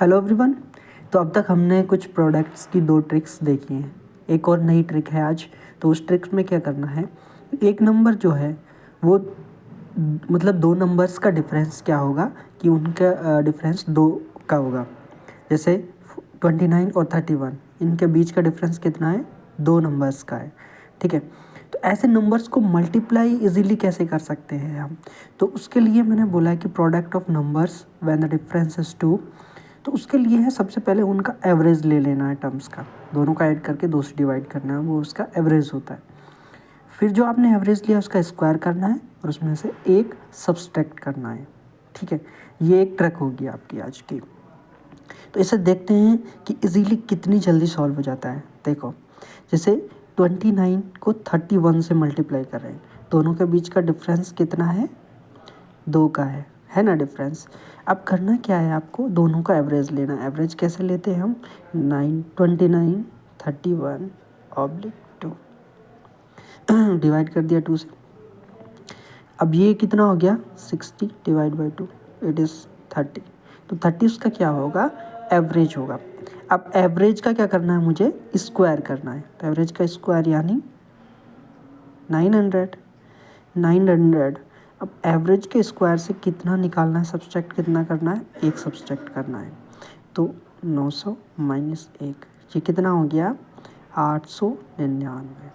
Hello everyone. तो अब तक हमने कुछ प्रोडक्ट्स की 2 ट्रिक्स देखी हैं। एक और नई ट्रिक है आज। तो उस ट्रिक्स में क्या करना है, एक नंबर जो है वो मतलब 2 नंबर्स का डिफरेंस क्या होगा कि उनका डिफरेंस 2 का होगा। जैसे 29 और 31 इनके बीच का डिफरेंस कितना है, 2 नंबर्स का है। ठीक है, तो ऐसे नंबर्स को मल्टीप्लाई इजीली कैसे कर सकते हैं हम, तो उसके लिए मैंने बोला है कि product of numbers when the difference is 2। तो उसके लिए है सबसे पहले उनका एवरेज ले लेना है टर्म्स का, दोनों का ऐड करके 2 से डिवाइड करना है, वो उसका एवरेज होता है। फिर जो आपने एवरेज लिया उसका स्क्वायर करना है और उसमें से एक सब्सट्रैक्ट करना है। ठीक है, ये एक ट्रिक होगी आपकी आज की। तो इसे देखते हैं कि इजीली कितनी जल्दी सॉल्व हो जाता है। देखो, जैसे 29 को 31 से मल्टीप्लाई कर रहे हैं, दोनों के बीच का डिफरेंस कितना है, 2 का है ना डिफरेंस। अब करना क्या है, आपको दोनों का एवरेज लेना है। एवरेज कैसे लेते हैं हम, 29 31 ऑब्लिक 2 डिवाइड कर दिया 2 से। अब ये कितना हो गया, 60 डिवाइड बाई 2 इट इज़ 30। तो 30 उसका क्या होगा, एवरेज होगा। अब एवरेज का क्या करना है, मुझे स्क्वायर करना है। तो एवरेज का स्क्वायर यानी 900। अब एवरेज के स्क्वायर से कितना निकालना है, सब्सट्रैक्ट कितना करना है, एक सब्सट्रैक्ट करना है। तो 900 माइनस 1, ये कितना हो गया, 899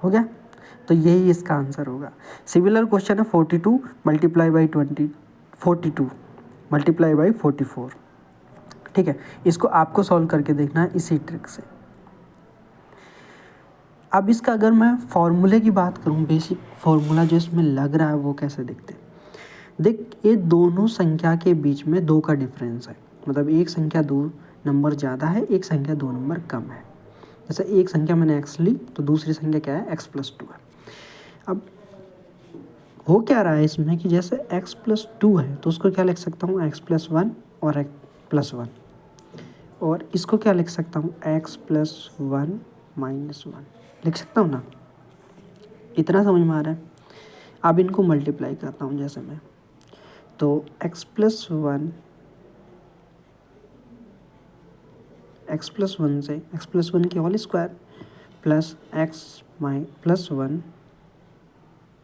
हो गया। तो यही इसका आंसर होगा। सिमिलर क्वेश्चन है 42 मल्टीप्लाई बाई 20, 42 मल्टीप्लाई बाई 44। ठीक है, इसको आपको सॉल्व करके देखना है इसी ट्रिक से। अब इसका अगर मैं फॉर्मूले की बात करूं, बेसिक फॉर्मूला जो इसमें लग रहा है वो कैसे दिखते हैं। देख, ये दोनों संख्या के बीच में 2 का डिफरेंस है, मतलब एक संख्या 2 नंबर ज़्यादा है, एक संख्या 2 नंबर कम है। जैसे एक संख्या मैंने x ली तो दूसरी संख्या क्या है, x+2 है। अब हो क्या रहा है इसमें कि जैसे x+2 है तो उसको क्या लिख सकता हूँ, x+1 और x+1, और इसको क्या लिख सकता हूँ, x+1 -1 लिख सकता हूँ ना। इतना समझ में आ रहा है। अब इनको मल्टीप्लाई करता हूँ जैसे मैं, तो x+1 से x+1 की होल स्क्वायर प्लस x+1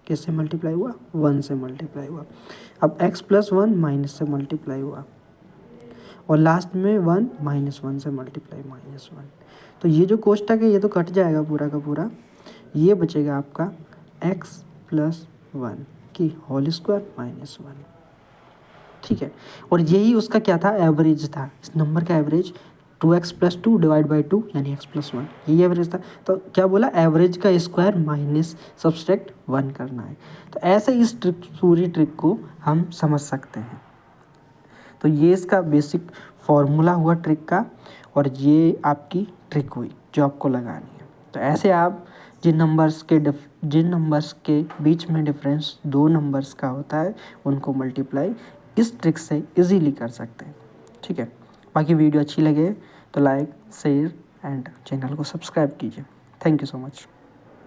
किससे मल्टीप्लाई हुआ, 1 से मल्टीप्लाई हुआ। अब x+1 माइनस से मल्टीप्लाई हुआ और लास्ट में 1 -1 से मल्टीप्लाई -1। तो ये जो कोष्टक है ये तो कट जाएगा पूरा का पूरा, ये बचेगा आपका x+1 की होल स्क्वायर -1। ठीक है, और यही उसका क्या था, एवरेज था। इस नंबर का एवरेज 2x+2 डिवाइड बाई 2 यानी x+1, यही एवरेज था। तो क्या बोला, एवरेज का स्क्वायर माइनस सब्सट्रैक्ट 1 करना है। तो ऐसे इस ट्रिक, पूरी ट्रिक को हम समझ सकते हैं। तो ये इसका बेसिक फॉर्मूला हुआ ट्रिक का, और ये आपकी ट्रिक हुई जो आपको लगानी है। तो ऐसे आप जिन नंबर्स के बीच में डिफरेंस 2 नंबर्स का होता है उनको मल्टीप्लाई इस ट्रिक से इजीली कर सकते हैं। ठीक है, बाकी वीडियो अच्छी लगे तो लाइक, शेयर एंड चैनल को सब्सक्राइब कीजिए। Thank you so much.